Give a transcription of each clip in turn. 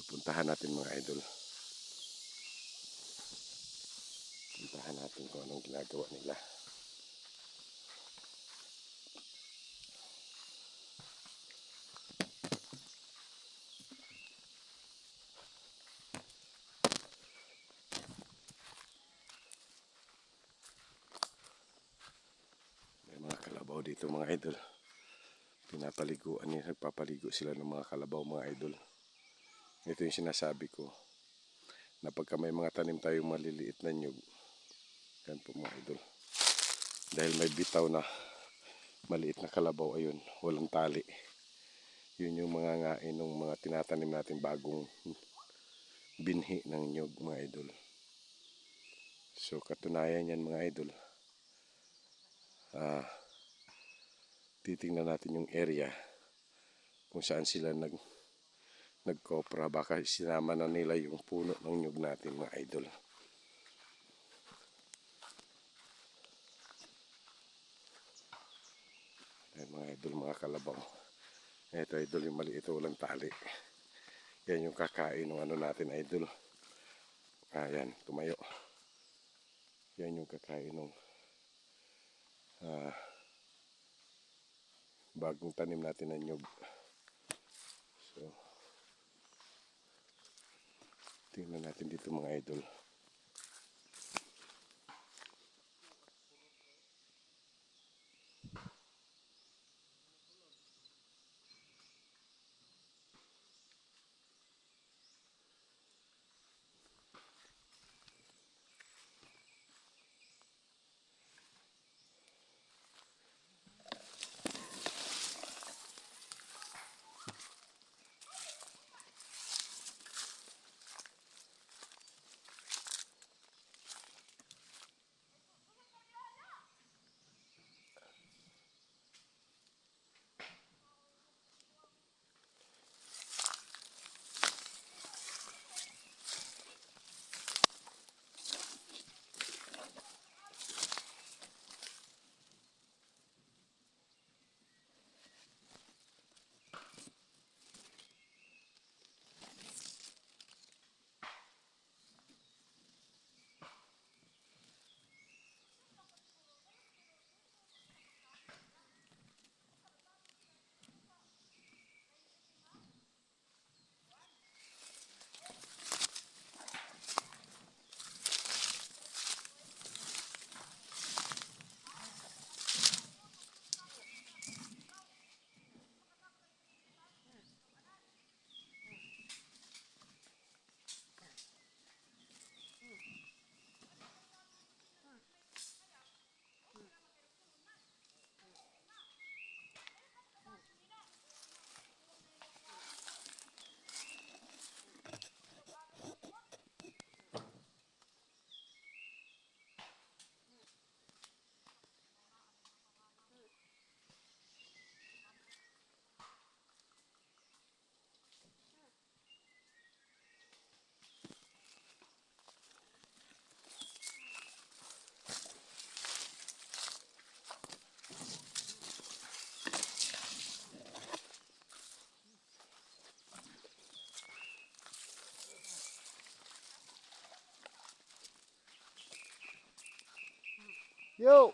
Puntahan natin mga idol. Puntahan natin kung anong ginagawa nila. May mga kalabaw dito mga idol. Pinapaliguan niya, nagpapaligo sila ng mga kalabaw mga idol. Ito yung sinasabi ko na pagka may mga tanim tayong maliliit na nyug, yan po mga idol, dahil may bitaw na maliit na kalabaw, ayun, walang tali, yun yung mga ngain ng mga tinatanim natin bagong binhi ng nyug mga idol. So katunayan yan mga idol, titingnan natin yung area kung saan sila nagkopra, baka sinama na nila yung puno ng nyug natin mga idol. Ayan mga idol, mga kalabaw. Ito idol, yung maliit, walang tali, yan yung kakain ng ano natin idol. Ayan, tumayo. Yan yung kakain ng bagong tanim natin ng nyug. So tingnan natin dito mga idol. Yo!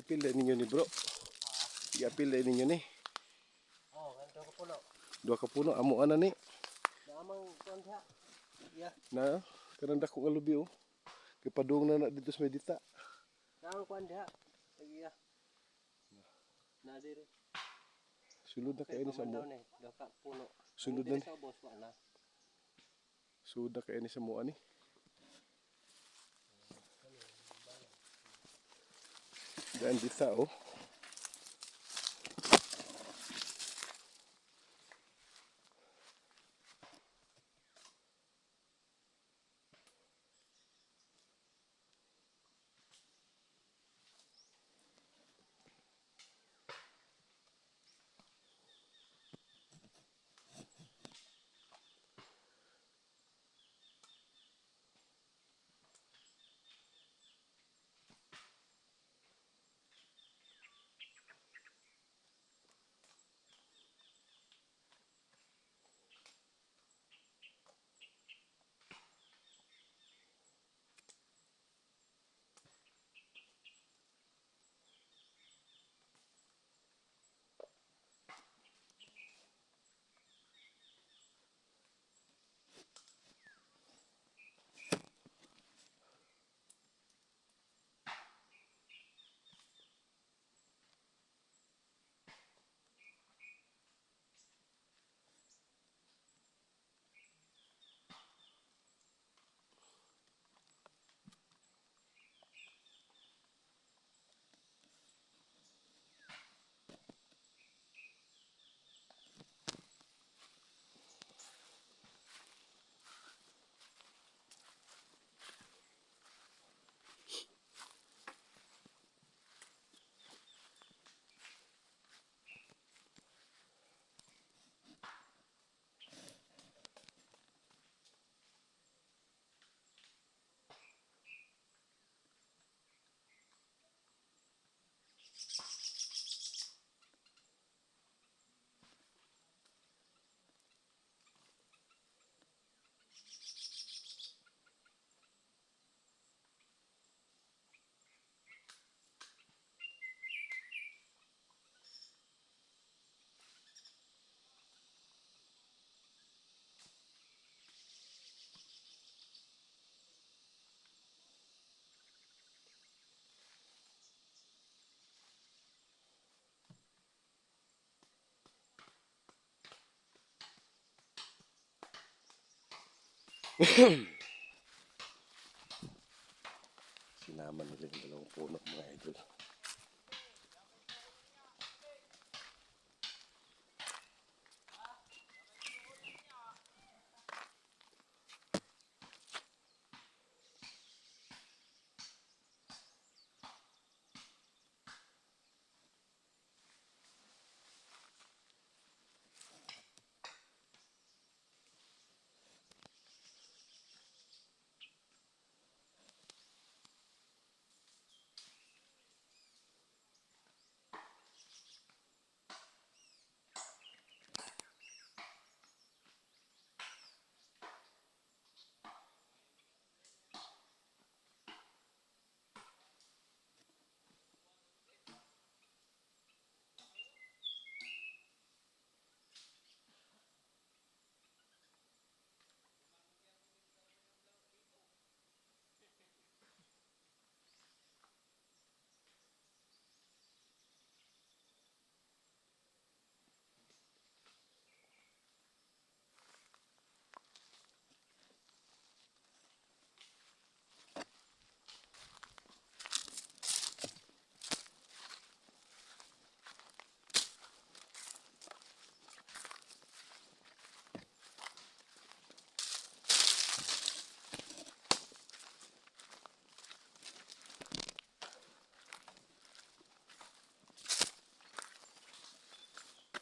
Iapil na ninyo ni bro. Iapil na ninyo ni. Oh, ganito ko puno. Dua ka puno. Amo ana ni. Naamang kuwan siya. Yeah. Na. Kanang dako nga lubi oh. Kipadung na dito sa medita. Naamang kuwan siya. Iya. Na diri. Sulod na kayo ni sa mo. Daka puno. Sulod na ni. Sa boss pa na. Sulod na kayo ni sa mo ani. Dan dita oh. Sinama nila yung dalawang puno mga idol.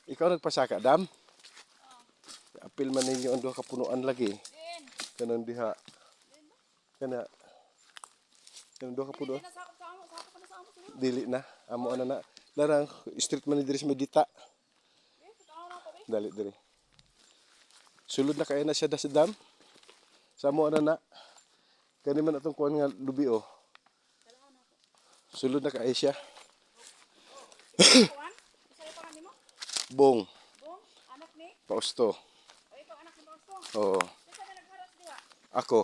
Ikaw nagpasaka, Dam? Apil man ninyo ang duha ka punuan lagi. Kanang diha. Kana. Kanang duha ka punuan. Dili na. Amo ana na. Larang street man ni diri sa Medita. Dali diri. Sulod na kay na siya sa dam. Sa amo ana na. Kani man atong kuan nga lubi oh. Sulod na kay siya. Kuan? Isa ito ka nimo? Bong, Bong, anak ni? pausto. O ikaw anak ni Pausto? Oo. Kasi na nagharas diha. Ako,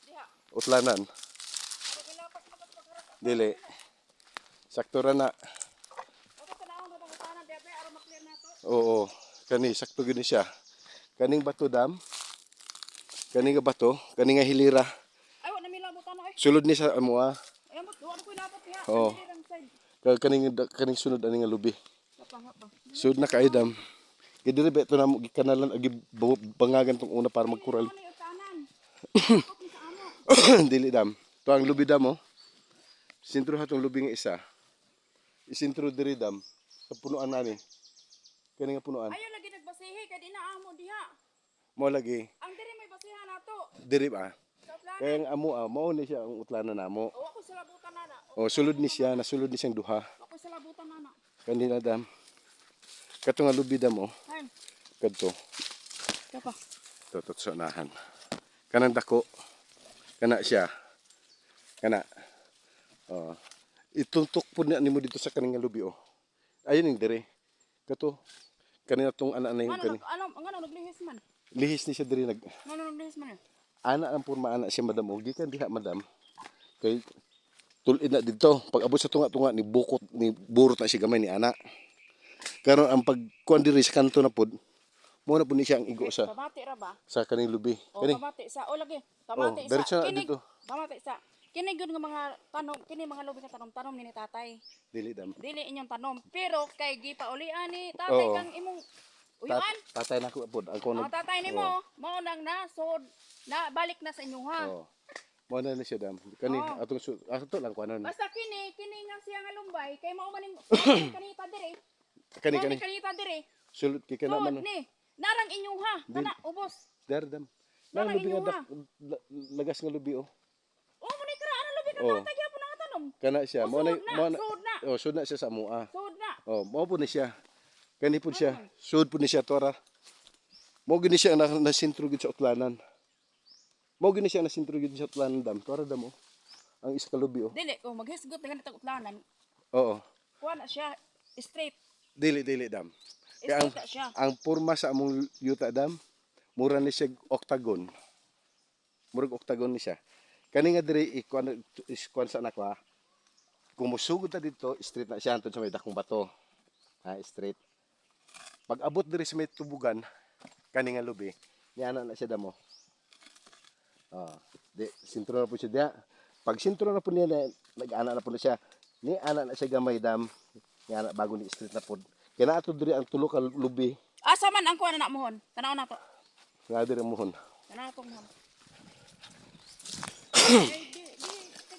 Diha. utlanan. Ako gilapas magpagharas ako. Dili. Sakto ra na. Ako sa naon na bangutanan diha be aron maklear nato. Oo. Kani, sakto gini siya. Kaning bato dam. Kaning nga bato. Kaning nga hilira. Ay wa na mi labutan oy. Sulod ni sa amoa. Ay mo duwa ko labot diha. Oo. Kaning sunod ani nga lubi. Hapa hapa. Sud na kay dam. Gidiri beto na mo gikanalan agi bangagan tong una para magkural. Ano yung tanan? Ako ni sa amo. Dili dam. To ang lubi dam oh. Sintro hatong lubi nga isa. Isintro diri dam sa punuan ani. Kani nga punuan. Ayo lagi nagbasihi kay di na amo diha. Mo lagi Ang diri may basihan nato. diri ba. Sa plan. Kaya ang amo mao ni siya ang utlanan namo. O ako sa labutan nana. O sulod ni siya, nasulod ni siyang duha. Ako sa labutan nana. Kanina dam. Kato nga lubi dam oh. Hay. Kadto. Kapa. Tutot sa unahan. Kanang dako. Kana siya. Kana. Oh. Ituntok po na nimo dito sa kaning nga lubi oh. Ayun yung dire. Kato. Kanina tong ana na yung kani. Ano naglihis man? Lihis ni siya dire nag Ano naglihis man? ana ang purma ana siya madam og gikan diha madam. Kay tulid na dito. Pag abot sa tunga-tunga ni bukot ni burot na siya gamay ni ana. Karon ang pagkuan diri sa kanto na pod. Mo na pud ni siya ang igo sa Pamati ra ba? kaning lubi. O Kani. pamati sa o lagi. Pamati Oh, diretso sa na dito. Pamati sa kini gud nga mga tanom, kini mga lubi nga tanom-tanom ni tatay. Dili dam. Dili inyong tanom, pero kay gipaulian ni tatay Oo. kang imong uyuan. Tatay na ko pod. Ako Ang tatay nimo, mao nang nasod na balik na sa inyo ha. Oo. Mo na ni siya dam. Kani Oo. atong ato lang kuanon. Basta kini nga siya nga lumbay kay mao maning kanita dire. Kani Kani kani. kanita dire. Sulod kay kana Sod man. ni. Narang inyong ha. Kana ubos. Dar dam. Nana Nang lubi inyo, nga lagas nga lubi oh. O mo ni kra ana lubi ka Oo. tatay gyapon nga tanom. Kana siya. O, Mo na sud na, mo na. sud na. Oh, sud na siya sa mua. Sod na. Oh, mo po ni siya. Kani po siya. Sud po ni siya tora. Mo gini siya na sintro gid sa utlanan. Mo gini siya na sintro gid sa utlanan dam. Tora dam oh. Ang isa ka lubi oh. Dili ko maghisgot nga nitag utlanan. Oo. Kuha na siya straight. Dili dam. Kaya Straight na siya. ang purma sa among yuta dam, mura ni siya octagon. Murag octagon ni siya. Kani nga diri ikuan sa anak ko ha. Kung musugod ta dito, straight na siya antud sa may dakong bato. Ha, straight. Pag abot diri sa may tubugan, kani nga lubi, niana na siya damo. Di sintro na po siya diha. Pag sintro na po niya, nag-ana na po na siya. Ni ana na siya gamay dam. Ni ana bago ni straight na po. Kaya na ato diri ang tulo ka lubi. Asa man ang kuha na mohon? Tanaw na to. Nga diri mohon. Tanaw to mohon.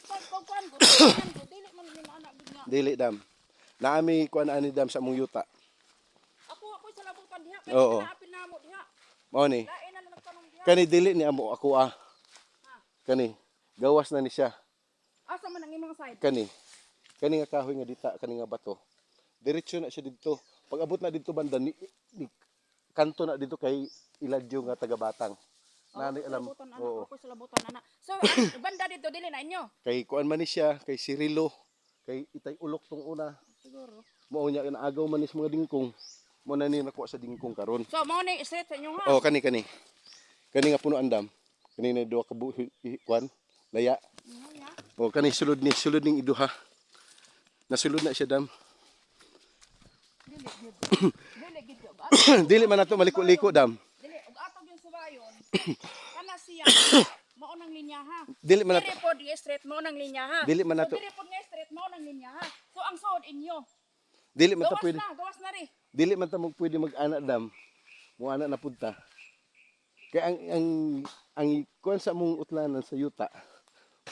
Pagkuhan ko, dili man ni anak gid nga. Dili dam. Naami kuan ani dam sa among yuta. Ako sa labutan diha kay Oo. naapil na mo diha. Mao ni. Lain na nagtanong diha. Kani dili ni amo ako ah. Kani gawas na ni siya. Asa man ang imong side? Kani. Kani nga kahoy nga dita, kani nga bato. Diretso na siya dito. Pag abot na dito banda ni kanto na dito kay Iladyo nga taga Batang. Nani alam. Oo. Ako sa labutan ana. So ang banda dito dili na inyo. Kay kuan man ni siya, kay Cirilo, kay Itay Ulok tong una. Siguro. Mao nya naagaw man ni sa mga dingkong. Mo na ni nakuha sa dingkong karon. So mao ni straight sa inyo ha. Oh, kani. Kani nga puno andam. Kani na duha ka kuan, laya. Ya. Oh, kani sulod ning iduha. Nasulod na siya dam. Dili gid ko. Dili man nato maliko-liko dam. Dili ug atog yung subayon. Kana siya mao nang linya ha. Dili man nato Dili pod nga straight mao nang linya ha. Dili man nato- So, dili pod nga straight mao nang linya ha. So ang sod inyo. dili man ta pwede. Gawas na ri. Dili man ta pwede mag-ana dam. Mo ana na punta. Kaya ang kuan sa mong utlanan sa yuta.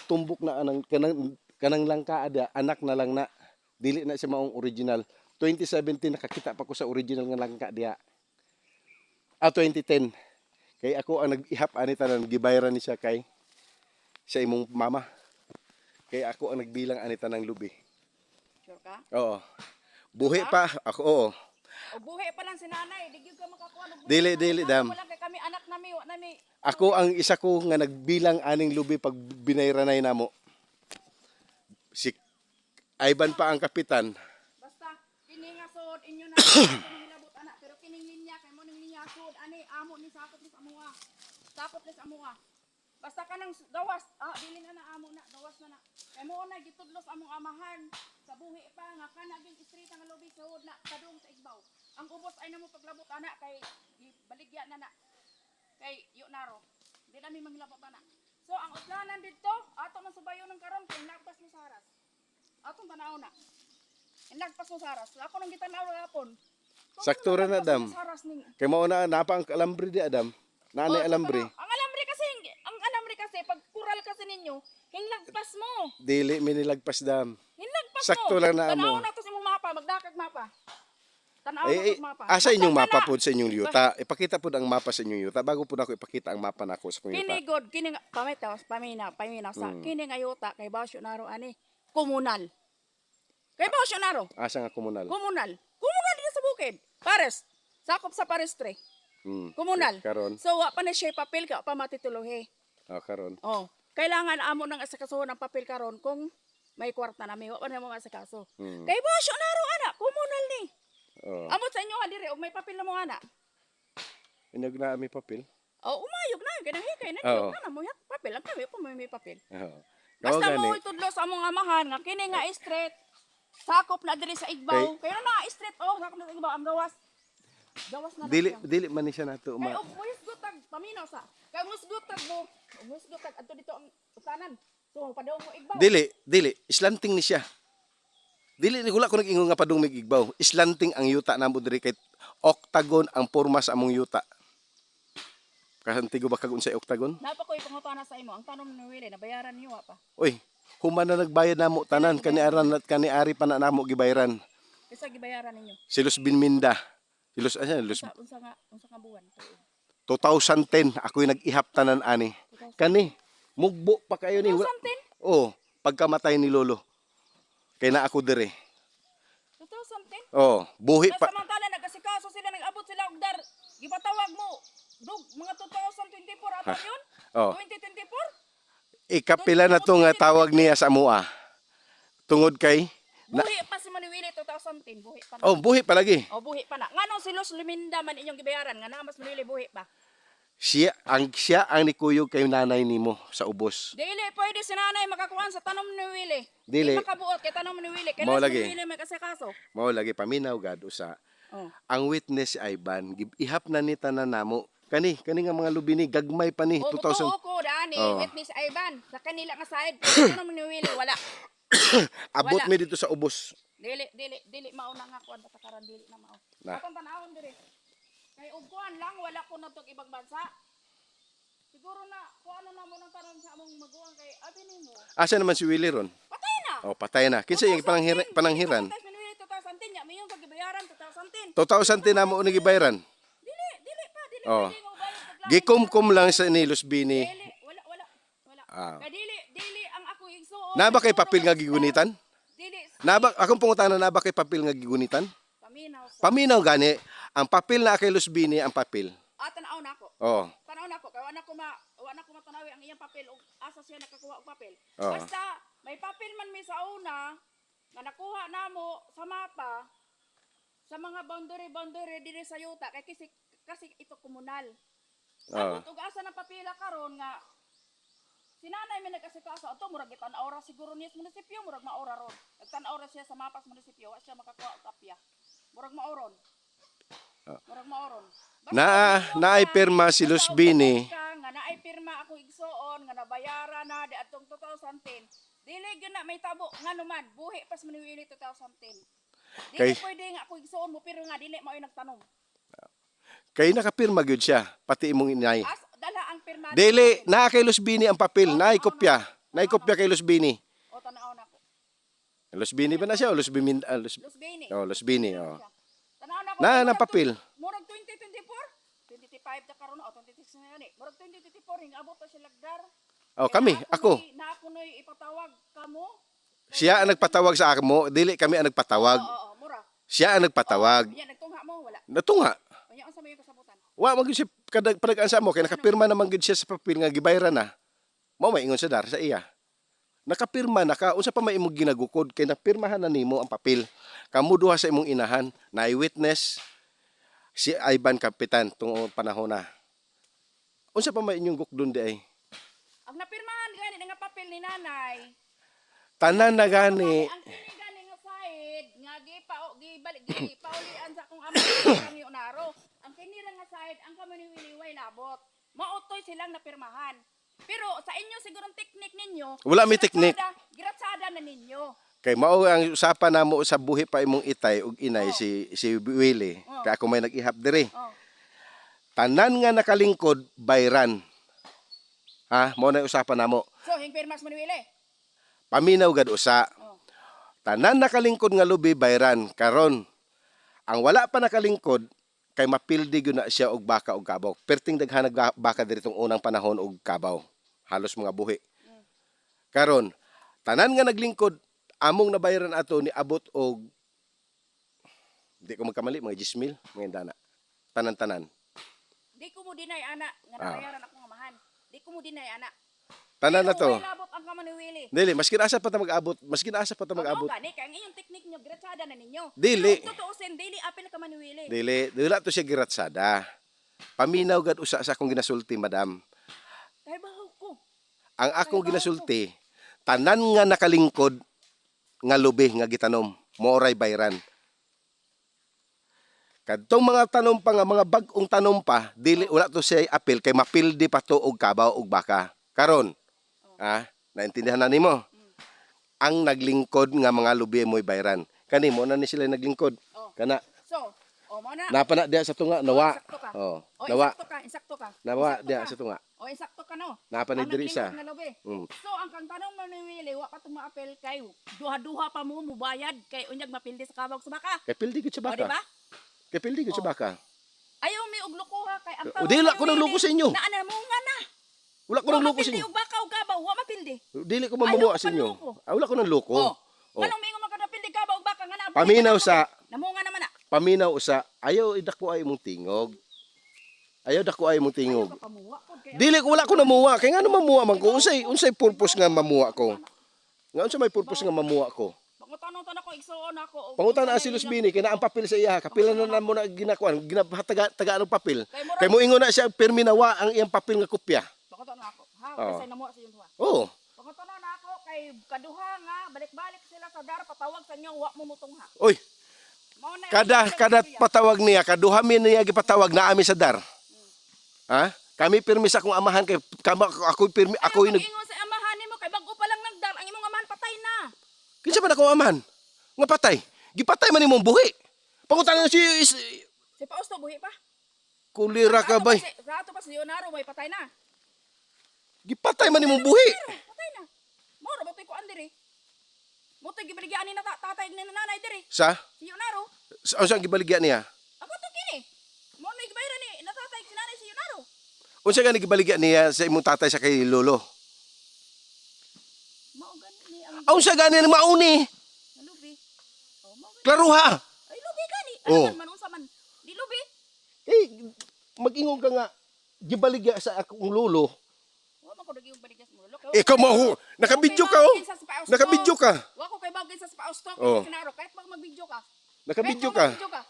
Tumbok na anang kanang langka ada, anak na lang na. Dili na siya maong original. 2017 nakakita pa ko sa original nga langka diha. 2010. Kay ako ang nag-ihap ani tanan gibayaran ni siya kay sa imong mama. Kay ako ang nagbilang ani tanang lubi. Sure ka? Oo. Buhi pa ako. Oo. O buhi pa lang si nanay, di gyud ka makakuha og buhi. Dili, dam. Wala kay kami anak nami, wa nami. Ako ang isa ko nga nagbilang aning lubi pag binayranay namo. Si Ivan pa ang kapitan. Basta kini nga sod inyo na hilabot ana pero kining linya kay mo ning linya sod ani amo ni sakop ni sa amuha. Sakop ni sa amuha. Basta kanang gawas, dili na amo na, gawas na na. Kay mo na gitudlos among amahan sa buhi pa nga kanaging street nga lobby sod na kadung sa igbaw. Ang ubos ay namo paglabot ana kay baligya na na. Kay yo naro. Di na mi manglabot ana. So ang utlanan didto ato man subayon ng karon kay nagpas mo sa haras. Atong tanaw na. Nagpas mo sa haras. Ako nang gitanaw gapon. Sakto ra na, Dam. Kay mao na napa ang alambre di, Adam. Nanay alambre. Ang alambre kasi pag kural kasi ninyo, hinlagpas mo. Dili minilagpas, Dam. Hinlagpas mo. Sakto lang na Tanaw amo. na to sa imong mapa, magdakag mapa. Tanaw na Eh, to sa mapa. asa inyong Basta mapa kana. po sa inyong yuta? Ipakita po ang mapa sa inyong yuta bago po nako ipakita ang mapa nako sa inyong yuta. Kini god, kini nga paminaw sa kini nga yuta kay Basyo naro ani komunal. Kay Basyo naro, Asa nga komunal? komunal. Komunal din sa bukid. Pares. Sakop sa Pares 3. Komunal. Karon. So wa pa na siya papel ka pa matituluhi. Karon. Oh, kailangan amo nang asakaso ng papel karon kung may kwarta na may wa pa na mo asakaso. Kay Basyo naro ana, komunal ni. Oh. Amo sa inyo diri og may papel na mo ana. Inog na ami papel. Oh, umayog na kay nang hikay na Oo. na mo yak papel ang kami pa may papel. Oo. Basta Gani. mo itudlo sa among amahan nga kini nga straight. Sakop na diri sa igbaw. Kay na straight sakop na sa igbaw ang gawas. Gawas na. Dili man ni siya nato Kay og musgutag paminaw sa. Kay musgutag mo. Musgutag adto dito ang utanan. So padaw mo igbaw. Dili, islanting ni siya. Dili ni wala ko nag-ingon nga padung mig igbaw. Islanting ang yuta namo diri kay octagon ang porma sa among yuta. Kasantigo ba kag unsay octagon? Napa ko ipangutana sa imo ang tanom ni Willie nabayaran niyo wa pa. Oy, human na nagbayad namo tanan kaniaran at kaniari pa na namo gibayaran. Kisa gibayaran ninyo. Si Luz Binminda. Si Luz Unsa nga buwan? 2010 ako'y nag-ihap tanan ani. Kani mugbo pa kayo ni. 2010? Oh, pagkamatay ni lolo. Kay na ako dire. 2010? Oh, buhi Nasa pa. samantala nagasikaso sila nag-abot sila og dar. Gipatawag mo. Dug mga 2024 ata yun? Oh. 2024? Ikapila na to nga tawag niya sa mua. Tungod kay Buhi pa si Manuwili 2010, buhi pa na. oh, buhi pa lagi. Oh, buhi pa na. Nganong si Los Luminda man inyong gibayaran nga namas Manuwili buhi pa. Siya ang nikuyog kay nanay nimo sa ubos. Dili pwede si nanay makakuan sa tanom ni Willie. Dili. Di makabuot kay tanom ni Willie. Kay Mao Los lagi. Luminda may kasikaso. Mao lagi paminaw gad usa. Oh. Ang witness si Ivan ihap na ni tanan namo. Kani nga mga lubini gagmay pa ni O 2000. ko dani Oh. witness Ivan sa kanila nga side. Kay tanom ni Willie wala. Abot Wala. mi dito sa ubos. Dili mauna nga kuan patakaran dili na mao. Na. Atong tanawon diri. Kay og kuan lang wala ko na tog ibang bansa. Siguro na kuan na mo nang taron sa among maguwang kay abi nimo. Asa naman si Willie ron? Patay na. Oh, patay na. Kinsa yung pananghiran? 2010 nya mayong gibayaran 2010. 2010 namo ni gibayaran. Dili pa Oh. pwede mo bayad paglaban. Gikumkum lang sa ni Luz Bini. Dili wala. Ah. Kay dili ang ako igsuon. Naba kay papel nga gigunitan? Dili. Naba akong pangutana naba kay papel nga gigunitan? Paminaw sa. Paminaw gani ang papel na kay Luz Bini ang papel. Tanaw na ako. Oh. Tanaw na ako kay wala ko matanawi ang iyang papel ug asa siya nakakuha og papel. Oh. Basta may papel man mi sa una nga nakuha namo sa mapa sa mga boundary diri sa yuta kay kasi ito komunal. Oh. Ug asa na papila karon nga sinanay may nag-asikaso ato murag gitan-aw ra siguro niya sa munisipyo murag maora ron. Nagtan-aw ra siya sa mapas munisipyo wa siya makakuha og kopya. Murag maoron. Murag maoron. Naay pirma si Luz Bini. Nga naay pirma ako igsuon nga nabayaran na di atong 2010. Dili gyud na may tabo nganuman buhi pas Manuwili 2010. Dili pwede nga ako igsuon mo pero nga dili mao nagtanom. Kay nakapirma gyud siya pati imong inay. Dala ang pirma. Dili na kay Luz Bini ang papel, naay kopya. Naay kopya kay Luz Bini. O tanaw na ko. Luz Bini ba na siya o Luz Bini? Los Bini. Oh, Luz Bini. Oh. Tanaw na ko. Na papel. Murag 2024. 2025 ta karon o 2026 na ni. Murag 2024 hing abot pa siya lagdar. Oh, kami, ako. Na ako noy ipatawag kamo. Siya ang nagpatawag sa amo, dili kami ang nagpatawag. Oo, mura. Siya ang nagpatawag. Yan nagtungha mo wala. Natunga. Unya unsa may kasabutan? Wa man gyud siya panagaan sa mo kay nakapirma naman gyud siya sa papel nga gibayran na. Mao may ingon sa dar sa iya. nakapirma na ka, unsa pa may imong ginagukod kay napirmahan na nimo ang papel. Kamo duha sa imong inahan, na witness si Ivan Kapitan tung panahon na. Unsa pa may inyong gukdon di ay? Ang napirmahan gani nga papel ni nanay. Tanan na gani. Ang kini gani nga side nga gipaulian sa akong amo kang Leonardo. Ang kini ra nga side ang kamo ni Wiliway labot. Maotoy silang napirmahan. Pero sa inyo sigurong teknik ninyo, Wala may teknik. Giratsada na ninyo. Kay mao ang usapan namo sa buhi pa imong itay ug inay Oh. si Willie. Oh. Kay ako may nag-ihap diri. Oh. Tanan nga nakalingkod bayran. Ha, mao na yung usapan namo. So, hingpirmas mo ni Willie. Paminaw gad usa. Oh. Tanan nakalingkod nga lubi bayran karon. Ang wala pa nakalingkod kay mapildi gyud na siya og baka og kabaw. Perting daghan baka diri tong unang panahon og kabaw. Halos mga buhi. Karon, tanan nga naglingkod among nabayaran ato ni abot og di ko magkamali mga 10,000 mga dana. Tanan-tanan. Di ko mo dinay ana nga nabayaran akong amahan. Di ko mo dinay ana. Tanan na to. Pero labot ang kamo ni Willie. Dili, maskin asa pa ta mag-abot, maskin asa pa ta mag-abot. Gani kay ang inyong teknik nyo giratsada na ninyo. Dili. Pero tutuusin dili apil ka man ni Willie. Dili, wala to siya giratsada. Paminaw gad usa sa akong ginasulti, madam. Kay bahaw ko. Ang akong ginasulti, tanan nga nakalingkod nga lubi nga gitanom, moray bayran. Kadtong mga tanom pa nga mga bag-ong tanom pa, dili wala to siya apil kay mapildi pa to og kabaw og baka. Karon, naintindihan na nimo. Ang naglingkod nga mga lubi mo'y bayran. Kanimo na ni sila naglingkod. Oh. Kana So, mo na. napa na diha sa tunga nawa. Insakto ka. Oh, O nawa. insakto ka. Nawa Insakto diha ka. sa tunga. O insakto ka no. Napa ni Ang diri sa. naglingkod nga lobe. Mm. So ang kang tanong mo ni Willie, wa pa tumaapel kay duha-duha pa mo mubayad kay unyag mapildi sa kabag sa baka. Kay pildi gud sa O di baka. ba? Kay pildi gud sa baka. Ayaw mi og lukuha kay ang O, dili ko nang luko sa inyo. Naana mo nga na. Wala ko nang luko sa Mapildi inyo. og baka og kabaw, wa mapildi. Dili ko mamuha Ay, sa inyo. luko. Wala ko nang luko. Oh. Oh. Manong mingo magkadapildi kabaw og baka nga na. Paminaw sa Namunga naman na. paminaw usa. Ayaw idako ay mong tingog. Ayaw dako ay mong tingog. Ayaw ka pamuwa pod kay. Dili ko wala ko namuha. Kay ngano mamuha man ko? Unsay purpose nga mamuha ko? Nga unsa may purpose nga mamuha ko? Pangutan-utan ako igsuon ako. og- Pangutan na si Luzbini kay naa ang papel sa iya. Kapila na mo na ginakuan, taga anong papel. Kay mo ingon na siya permi nawa ang iyang papel nga kopya. Pangutan na ako. Ha, Oh. kasi namuha sa inyo duha. Oo. Pangutan na ako kay kaduha nga balik-balik sila sa dar patawag sa inyo wa mo mutong ha. Oy, Mao na kada patawag niya, kaduha mi niya gipatawag na ami sa dar. Ha? Kami permi sa akong amahan kay ako permi ako Ako nag ingon sa amahan nimo kay bag-o pa lang nagdar ang imong amahan patay na. kinsa man akong amahan? Nga patay. Gipatay man imong buhi. Pangutan si Si Pausto buhi pa. kulira ka bay. Sa ato pa si Leonardo may patay na. Gipatay man imong buhi. Patay na. Moro ba ko andiri? Mo tay gibaligyan ni tatay ni nanay diri. Sa? Si Leonardo. Ano siyang gibaligya niya? Ako to kini. Mo na gibayran ni natatay si nanay si Leonardo. Unsa gani gibaligya niya sa imong tatay sa kay lolo? Mao gani ni ang Unsa gani ang mauni? lubi. Oh, mao gani. Klaro ha. Ay lubi gani. Oh. Ano man unsa man. Di lubi. Eh mag-ingon ka nga gibaligya sa akong lolo. Wa man ko daging baligas mo lolo. Ikaw mo nakabidyo ka oh. Nakabidyo ka. Wa ko kay bawgin sa Pausto Oh. kay Leonardo kahit pag magbidyo ka. Nakabidyo Kahit ka. pag magbidyo ka.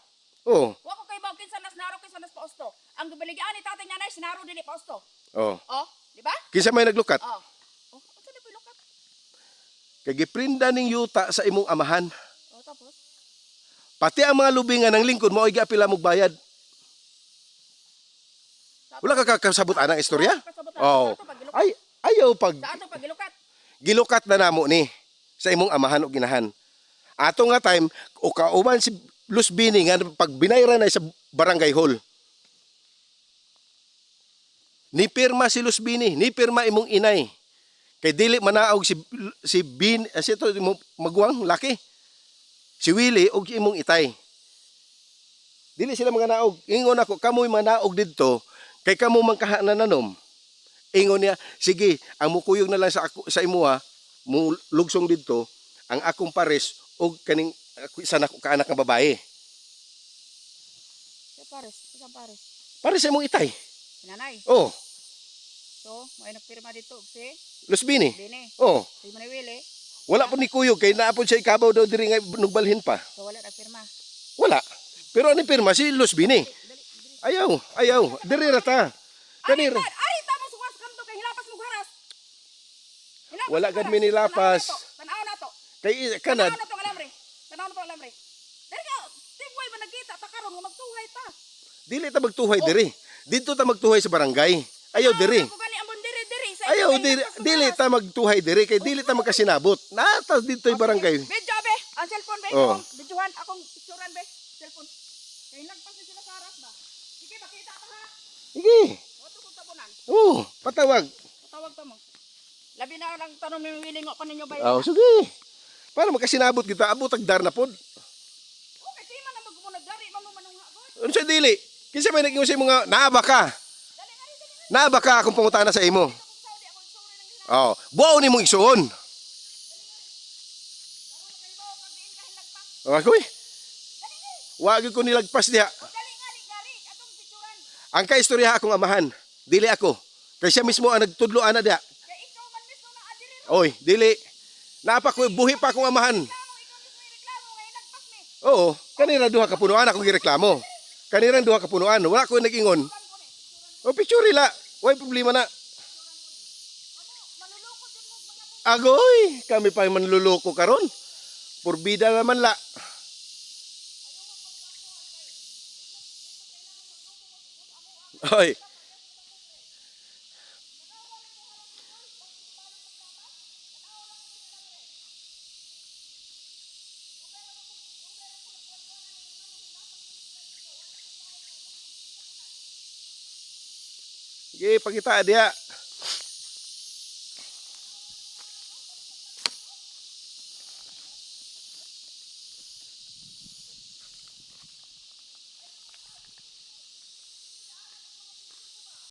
Oh. Wa ko kay bawgin sa Nasnaro kay sa Nas Pausto. Ang gibaligyan ni tatay nanay Sinaro dili Pausto. Oh. Oh, di ba? Kinsa may naglukat? Oh. Oh, unsa na pilukat? Kay giprinda ning yuta sa imong amahan. Oh, tapos. Pati ang mga lubingan ng lingkod mo ay giapila mo bayad. Wala ka kasabot anang istorya? Oh. Ay ayaw pag Sa ato pagilukat. gilukat na namo ni sa imong amahan o ginahan. Ato nga time o kauban si Luzbini nga pag binayran na sa barangay hall. Ni pirma si Luzbini, ni pirma imong inay. Kay dili manaog si Bin, si ito maguwang laki. Si Willie og imong itay. Dili sila mga naog. Ingon ako kamoy manaog didto kay kamo man kahananom. Ingon niya, sige, ang mukuyog na lang sa ako, sa imuha, mo lugsong didto ang akong pares og kaning isa na kaanak nga babae. Sa pares, isang pares. Pares sa imong itay. Nanay. Oh, So So, may nagpirma dito si Lusbini. Bini. Oh, Si Manuel eh. wala po ni Kuyog kay naapon siya ikabaw daw diri nga nugbalhin pa. So, wala nagpirma. Wala. Pero ano pirma si Lusbini? Ayaw. Diri ra ta. Kanira. Ari, tamo suwas kam to kay hilapas mo haras. Hilapas Wala mo gad haras. mi nilapas. Tanaw na to. Kay kanad. Tanaw na to alamre. Tanaw na to alamre. Dali ka, tiboy ba nagkita ta karon nga magtuhay ta. Dili ta magtuhay diri. Dito ta magtuhay sa barangay. Ayaw diri. Ako gani ambon diri sa Ayaw inyo, dili, hilapas mo dili haras. ta magtuhay diri kay dili ta magkasinabot. Natas dito'y barangay. Medyo be, ang cellphone be, Oh. videohan akong picturean be, cellphone. Kay nagpas na sila sa haras ba? Sige, makita ta ha. Sige. Oto kung tabunan. Patawag. Tawag ta mo. Labi na lang tanong ni wilingo pa ninyo ba Oh, sige. Para magkasinabot kita abot agdar na pod. Okay, di man na magmunagdari mo manungha ba? Unsa dili? Kinsa may nag-ingon sa imo nga naaba ka? Naaba ka akong pangutana sa imo. Saudi ako sorry nang hina. Oh, buaw ni mong igsuon. Akoy. Wa gyud ko nilagpas diha. O dali ngari atong picturean. Ang kaistorya akong amahan, dili ako. Kay siya mismo ang nagtudlo ana diha. Kay ikaw man mismo na adiri ro. Oy, dili. Napa ko buhi pa akong amahan. Ikaw mismo ireklamo ngay nagpas mi. Oo, kanira duha ka punuan akong gireklamo. Kanira duha ka punuan, wala ko nag-ingon. O picture la, way problema na. Manulukot yun mo mga Agoy, kami pa manluloko karon. Purbida naman la. Oy. Sige, pakita dia.